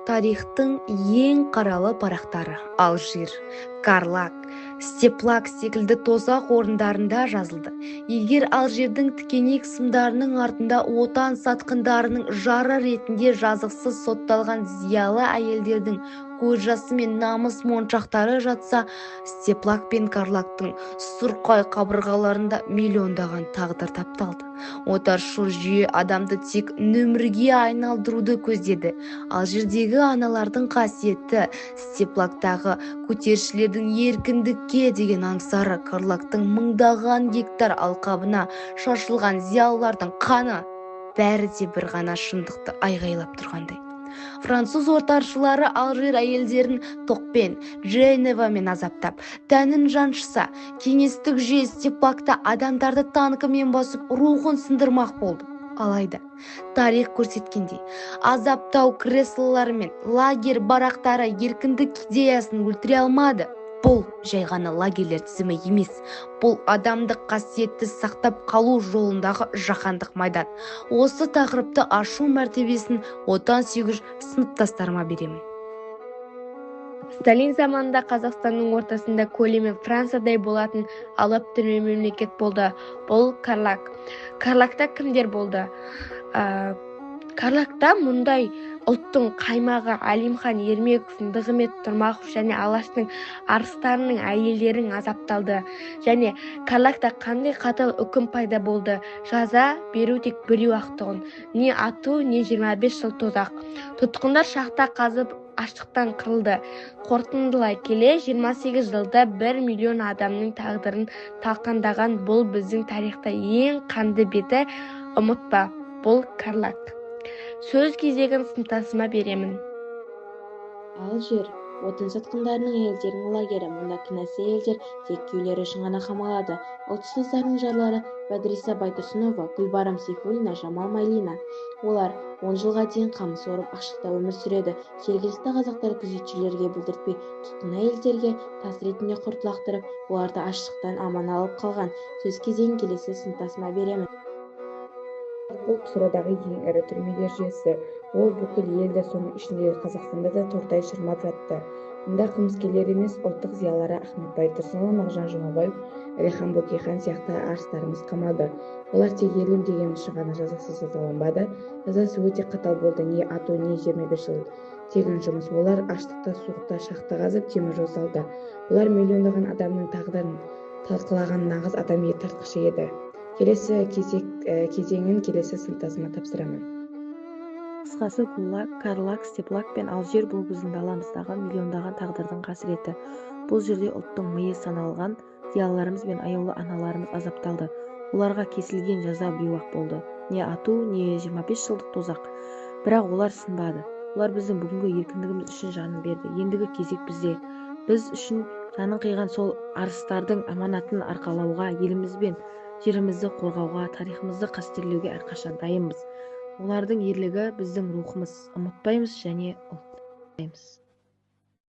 Тарихтың ең қаралы парақтары Алжир, Карлаг, Степлаг секілді тозақ орындарында жазылды. Егер Алжирдің тікенек сымдарының артында отан сатқындарының жары ретінде жазықсыз сотталған зиялы әйелдердің көз жасы мен намыс моншақтары жатса, Степлаг пен Карлагтың сұрқай қабырғаларында миллиондаған тағдыр тапталды. Отаршыл жүйе адамды тек нөмірге айналдыруды көздеді. Алжирдегі аналардың қасиеті, Степлагтағы көтерілісшілердің еркіндікке деген аңсары, Карлагтың мыңдаған гектар алқабына шашылған зиялылардың қаны, бәрі де бір ғана шындықты айғайлап тұрғандай. Француз отаршылары Алжир әйелдерін тоқпен, Женевамен азаптап, тәнін жаншыса, кеңестік жүйе Степлагта адамдарды танкімен басып, рухын сындырмақ болды. Алайда, тарих көрсеткендей, азаптау креслолары мен лагерь барақтары еркіндік идеясын өлтіре алмады. Бұл жай ғана лагерлер тізімі емес, бұл адамдық қасиетті сақтап қалу жолындағы жаһандық майдан. Осы тақырыпты ашу мәртебесін отансүйгіш сыныптастарыма беремін. Сталин заманында Қазақстанның ортасында көлемі Франциядай болатын алып түрме мемлекет болды. Бұл Карлаг. Карлагта кімдер болды? Карлагта мұндай ұлттың қаймағы Әлимхан Ермеков, Нығымет Тұрмақов және Алаштың арыстарының әйелдерін азапталды. Және Карлагта қандай қатал үкім пайда болды? Жаза беру тек біреу-ақ тұғын. Не ату, не 25 жыл тозақ. Тұтқындар шахта қазып аштықтан қырылды. Қорытындылай келе 28 жылда 1 миллион адамның тағдырын талқандаған бұл біздің тарихта ең қанды беті. Ұмытпа, бұл Карлаг. Сөз кезегін сыныптасыма беремін. Алжир отан сатқындарының әйелдерінің лагері. Мұнда кінәсі әйелдер тек күйеулері үшін ғана қамалады. Ұлтсыздардың жарлары Бадриса Байтұрсынова, Гүлбарам Сейфуллина, Жамал Майлина. Олар 10 жылға дейін қамыс орып ашықта өмір сүреді. Жергілікті қазақтар күзетшілерге білдіртпей, тұтқын әйелдерге тас ретінде құрт лақтырып, оларды аштықтан аман алып қалған. Сөз кезегін келесі сыныптасыма беремін. Бұл Ксродағы ең ірі түрмелер жүйесі. Ол бүкіл елді, соның ішінде Қазақстанда да тортай шырмап жатты. Мұнда қылмыскерлер емес, ұлттық зиялылары Ахмет Байтұрсынұлы, Мағжан Жұмабаев, Әлихан Бөкейхан сияқты арыстарымыз қамалды. Олар тек ерлім деген үшін ғана жазықсыз жазаланбады. Жазасы өте қатал болды. Не ату, не 25 жыл тегін жұмыс. Олар аштықта, суықта, шахта қазып, темір жол салды. Олар миллиондаған адамның тағдырын талқылаған нағыз адами тартқышы еді. Келесі кезеңін келесі сыныптасыма тапсырамын. Қысқасы, Карлаг, Степлаг пен Алжир бұл біздің даламыздағы миллиондаған тағдырдың қасіреті. Бұл жерде ұлттың миы саналған, зиялыларымыз бен аяулы аналарымыз азапталды. Оларға кесілген жаза біреу-ақ болды. Не ату, не 25 жылдық тозақ. Бірақ олар сынбады. Олар біздің бүгінгі еркіндігіміз үшін жанын берді. Ендігі кезек бізде. Біз үшін жанын қиған сол арыстардың аманатын арқалауға, еліміз бен жерімізді қорғауға, тарихымызды қастерлеуге әрқашан дайынбыз. Олардың ерлігі біздің рухымыз. Ұмытпаймыз және ұлықтаймыз.